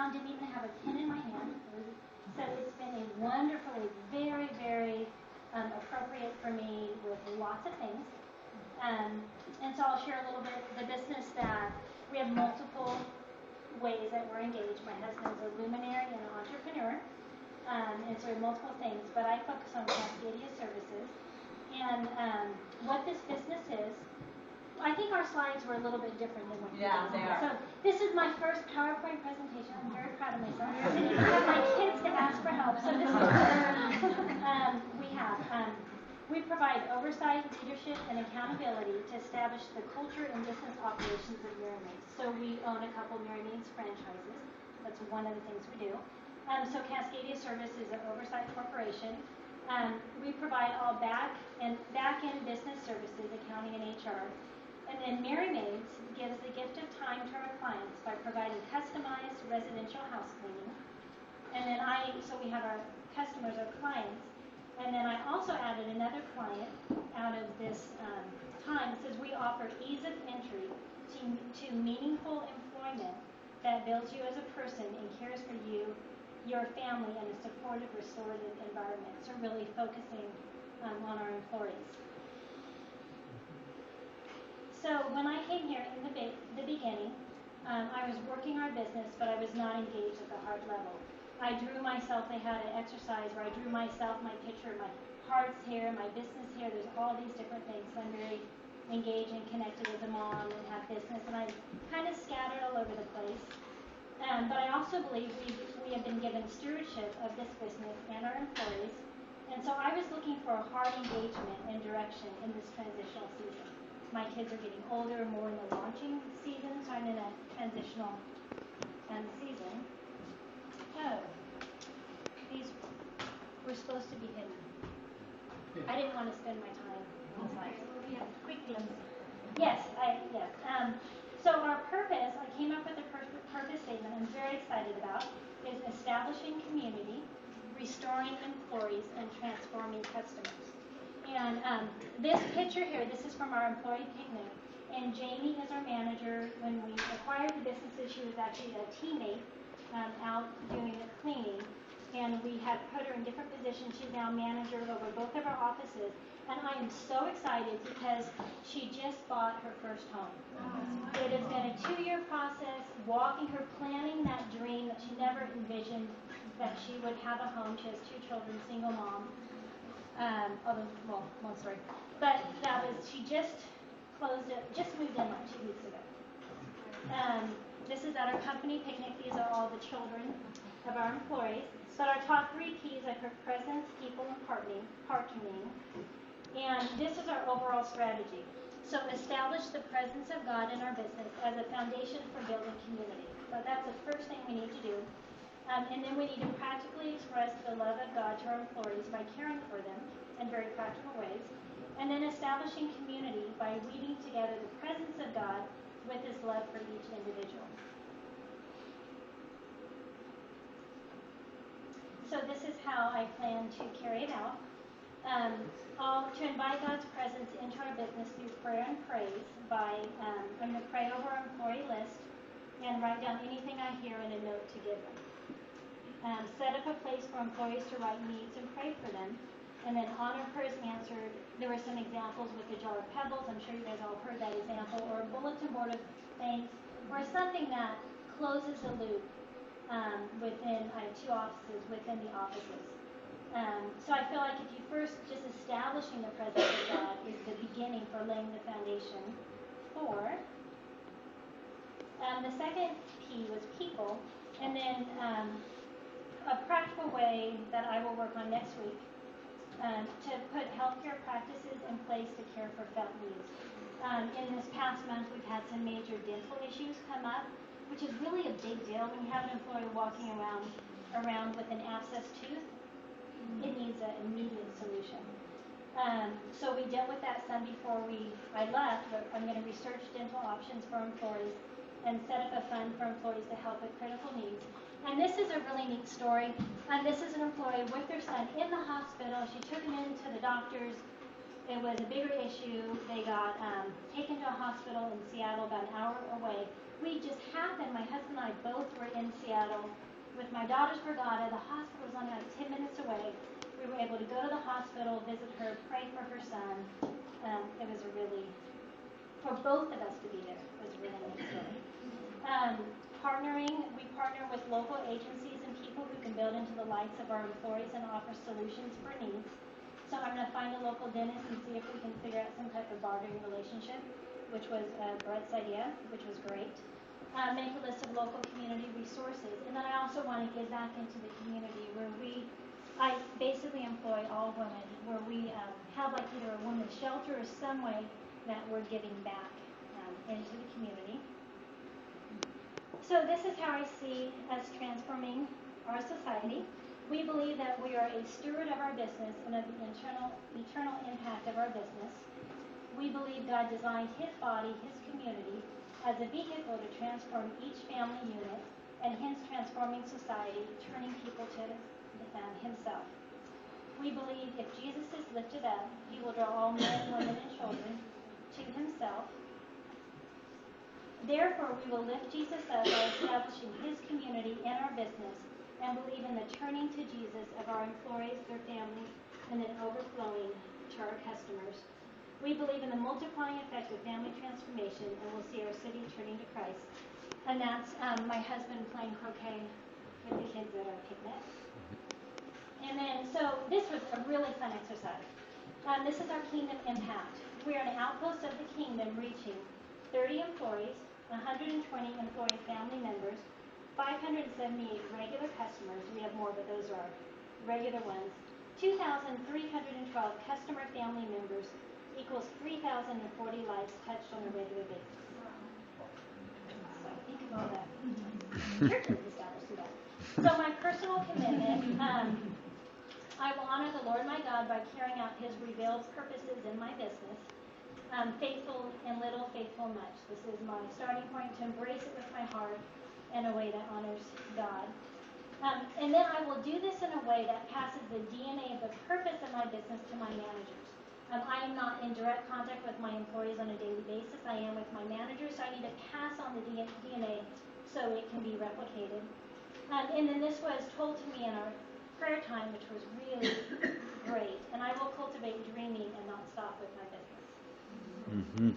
mom didn't even have a pen in my hand. So it's been a wonderfully, very, very appropriate for me with lots of things. And so I'll share a little bit the business that we have multiple ways that we're engaged. My husband's a luminary and an entrepreneur. And so we have multiple things, but I focus on Cascadia Services. And what this business is, I think our slides were a little bit different than what you Yeah, they are. So this is my first PowerPoint presentation. I'm very proud of myself. I didn't even have my kids to ask for help. So this is we provide oversight, leadership, and accountability to establish the culture and business operations of Mary Maids. So we own a couple Mary Maids franchises. That's one of the things we do. So Cascadia Service is an oversight corporation. We provide all back-end business services, accounting and HR. And then Mary Maids gives the gift of time to our clients by providing customized residential house cleaning. And then so we have our customers, our clients. And then I also added another client out of this time. It says we offer ease of entry to meaningful employment that builds you as a person and cares for you, your family, in a supportive, restorative environment. So really focusing on our employees. So when I came here in the beginning, I was working our business, but I was not engaged at the heart level. I drew myself, they had an exercise where I drew myself, my picture, my heart's here, my business here, there's all these different things. I'm very engaged and connected as a mom and have business, and I'm kind of scattered all over the place. But I also believe we have been given stewardship of this business and our employees, and so I was looking for a heart engagement and direction in this transitional season. My kids are getting older, more in the launching season, so I'm in a transitional season. Oh, these were supposed to be hidden. I didn't want to spend my time on slides. We have quick things. Yes. So our purpose, I came up with a purpose statement I'm very excited about, is establishing community, restoring employees, and transforming customers. And this picture here, this is from our employee picnic. And Jamie is our manager. When we acquired the businesses, she was actually a teammate out doing the cleaning, and we had put her in different positions. She's now manager over both of our offices, and I am so excited because she just bought her first home. It has been a 2-year process, walking her, planning that dream that she never envisioned that she would have a home. She has 2 children, single mom. One story. But she just closed it, just moved in like 2 weeks ago. This is at our company picnic. These are all the children of our employees. But our top 3 P's, I put presence, people, and partnering. And this is our overall strategy. So establish the presence of God in our business as a foundation for building community. So that's the first thing we need to do. And then we need to practically express the love of God to our employees by caring for them in very practical ways. And then establishing community by weaving together the presence of God with His love for each individual. So this is how I plan to carry it out. To invite God's presence into our business through prayer and praise I'm going to pray over our employee list and write down anything I hear in a note to give them. Set up a place for employees to write needs and pray for them. And then honor prayers answered. There were some examples with the jar of pebbles. I'm sure you guys all heard that example. Or a bulletin board of things. Or something that closes the loop within 2 offices, within the offices. So I feel like if you first just establishing the presence of God is the beginning for laying the foundation for. The second P was people. And then a practical way that I will work on next week to put healthcare practices in place to care for felt needs. In this past month, we've had some major dental issues come up, which is really a big deal when you have an employee walking around with an abscessed tooth. It needs an immediate solution. So we dealt with that some before I left, but I'm going to research dental options for employees and set up a fund for employees to help with critical needs. And this is a really neat story. And this is an employee with their son in the hospital. She took him into the doctors. It was a bigger issue. They got taken to a hospital in Seattle, about an hour away. We just happened, my husband and I both were in in Seattle with my daughter's brigada. The hospital was only like 10 minutes away. We were able to go to the hospital, visit her, pray for her son. It was a really, for both of us to be there, was a really nice story. We partner with local agencies and people who can build into the lives of our employees and offer solutions for needs. So I'm going to find a local dentist and see if we can figure out some type of bartering relationship, which was Brett's idea, which was great. Make a list of local community resources. And then I also want to give back into the community where I basically employ all women, where we have like either a women's shelter or some way that we're giving back into the community. So this is how I see us transforming our society. We believe that we are a steward of our business and of the eternal impact of our business. We believe God designed his body, his community, as a vehicle to transform each family unit and hence transforming society, turning people to himself. We believe if Jesus is lifted up, he will draw all men, women, and children to himself. Therefore, we will lift Jesus up by establishing his community in our business and believe in the turning to Jesus of our employees, their families, and then overflowing to our customers. We believe in the multiplying effect of family transformation, and we'll see our city turning to Christ. And that's my husband playing croquet with the kids at our picnic. And then, so this was a really fun exercise. This is our kingdom impact. We are an outpost of the kingdom reaching 30 employees, 120 employee family members, 578 regular customers. We have more, but those are regular ones. 2,312 customer family members equals 3,040 lives touched on a regular basis. So think of all that. Churches established to that. So my personal commitment, I will honor the Lord my God by carrying out his revealed purposes in my business. Faithful in little, faithful much. This is my starting point to embrace it with my heart in a way that honors God. And then I will do this in a way that passes the DNA of the purpose of my business to my managers. I am not in direct contact with my employees on a daily basis. I am with my managers, so I need to pass on the DNA so it can be replicated. And then this was told to me in our prayer time, which was really great. And I will cultivate dreaming and not stop with my business. Mm-hmm.